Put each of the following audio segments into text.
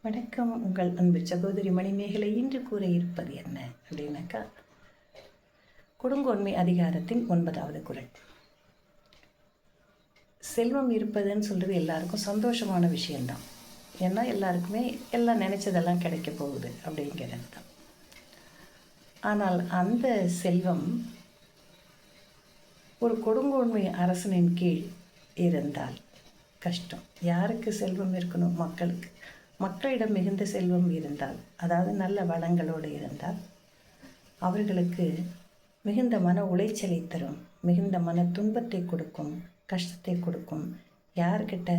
வணக்கம். உங்கள் அன்பு சகோதரி மணிமேகலை இன்று கூற இருப்பது என்ன அப்படின்னாக்கா, கொடுங்கோன்மை அதிகாரத்தின் 9வது குறள். செல்வம் இருப்பதுன்னு சொல்கிறது எல்லாருக்கும் சந்தோஷமான விஷயம்தான். ஏன்னா எல்லாருக்குமே எல்லாம் நினைச்சதெல்லாம் கிடைக்க போகுது அப்படிங்கிறது தான். ஆனால் அந்த செல்வம் ஒரு கொடுங்கோன்மை அரசனின் கீழ் இருந்தால் கஷ்டம். யாருக்கு செல்வம் இருக்கணும்? மக்களுக்கு. மக்களிடம் மிகுந்த செல்வம் இருந்தால், அதாவது நல்ல வளங்களோடு இருந்தால், அவர்களுக்கு மிகுந்த மன உளைச்சலை தரும், மிகுந்த மன துன்பத்தை கொடுக்கும், கஷ்டத்தை கொடுக்கும். யார்கிட்ட?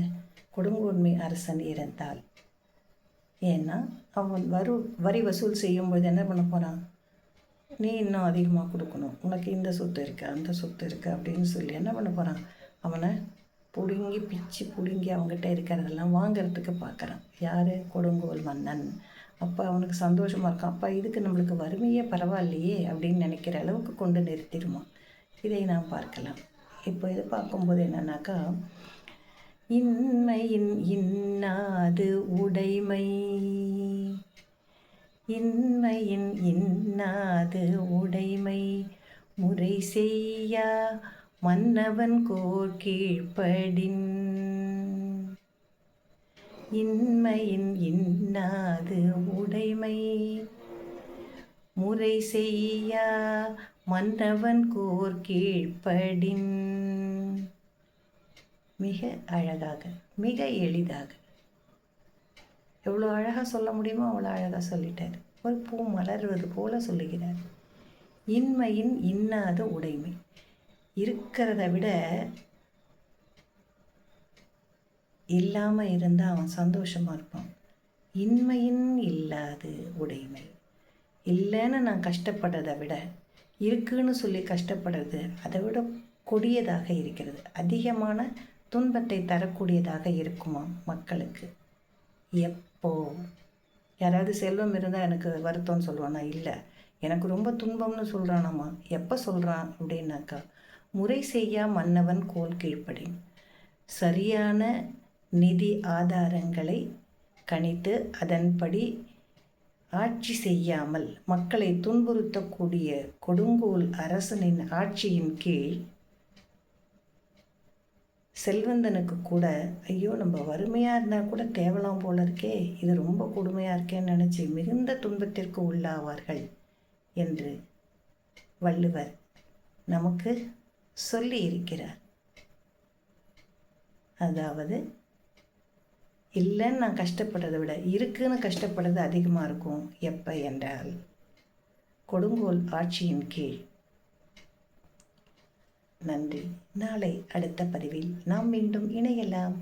கொடுங்கோன்மை அரசன் இருந்தால். ஏன்னா அவன் வரி வசூல் செய்யும்போது என்ன பண்ண போகிறான்? நீ இன்னும் அதிகமாக கொடுக்கணும், உனக்கு இந்த சொத்து இருக்குது, அந்த சொத்து இருக்குது அப்படின்னு சொல்லி என்ன பண்ண போகிறான்? அவனை பிடுங்கி அவங்ககிட்ட இருக்கிறதெல்லாம் வாங்கிறதுக்கு பார்க்குறான். யார்? கொடுங்கோல் மன்னன். அப்போ அவனுக்கு சந்தோஷமாக இருக்கான். அப்போ இதுக்கு நம்மளுக்கு வறுமையே பரவாயில்லையே அப்படின்னு நினைக்கிற அளவுக்கு கொண்டு நிறுத்திடுமா. இதை நாம் பார்க்கலாம். இப்போ இது பார்க்கும்போது என்னன்னாக்கா, இன்மையின் இன்னாது உடைமை, இன்மையின் இன்னாது உடைமை, முறை செய்யா மன்னவன் கோர் கீழ்ப்படின். இன்மையின் இன்னாது உடைமை, முறை செய்யா மன்னவன் கோர் கீழ்ப்படின். மிக அழகாக, மிக எளிதாக, எவ்வளோ அழகாக சொல்ல முடியுமோ அவ்வளோ அழகாக சொல்லிட்டார். ஒரு பூ மலர்வது போல சொல்லுகிறார். இன்மையின் இன்னாத உடைமை, இருக்கிறத விட இல்லாமல் இருந்தால் அவன் சந்தோஷமாக இருப்பான். இன்மையின் இல்லாது உடைமை, இல்லைன்னு நான் கஷ்டப்படுறதை விட இருக்குன்னு சொல்லி கஷ்டப்படுறது அதை விட கொடியதாக இருக்கிறது. அதிகமான துன்பத்தை தரக்கூடியதாக இருக்குமா மக்களுக்கு. எப்போ யாராவது செல்வம் இருந்தால் எனக்கு வருத்தம்னு சொல்லுவானா? இல்லை, எனக்கு ரொம்ப துன்பம்னு சொல்கிறானாம்மா. எப்போ சொல்கிறான் அப்படின்னாக்கா, முறை செய்யா மன்னவன் கோல் கீழ்ப்படின். சரியான நிதி ஆதாரங்களை கணித்து அதன்படி ஆட்சி செய்யாமல் மக்களை துன்புறுத்தக்கூடிய கொடுங்கோல் அரசனின் ஆட்சியின் கீழ் செல்வந்தனுக்கு கூட ஐயோ நம்ம வறுமையாக இருந்தால் கூட தேவலாம் போல இருக்கே, இது ரொம்ப கொடுமையாக இருக்கேன்னு நினச்சி மிகுந்த துன்பத்திற்கு உள்ளாவார்கள் என்று வள்ளுவர் நமக்கு சொல்லி இருக்கிறார். அதாவது இல்லைன்னு நான் கஷ்டப்படுறதை விட இருக்குன்னு கஷ்டப்படுறது அதிகமாக இருக்கும். எப்போ என்றால் கொடுங்கோல் ஆட்சியின் கீழ். நன்றி. நாளை அடுத்த பதிவில் நாம் மீண்டும் இணையலாம்.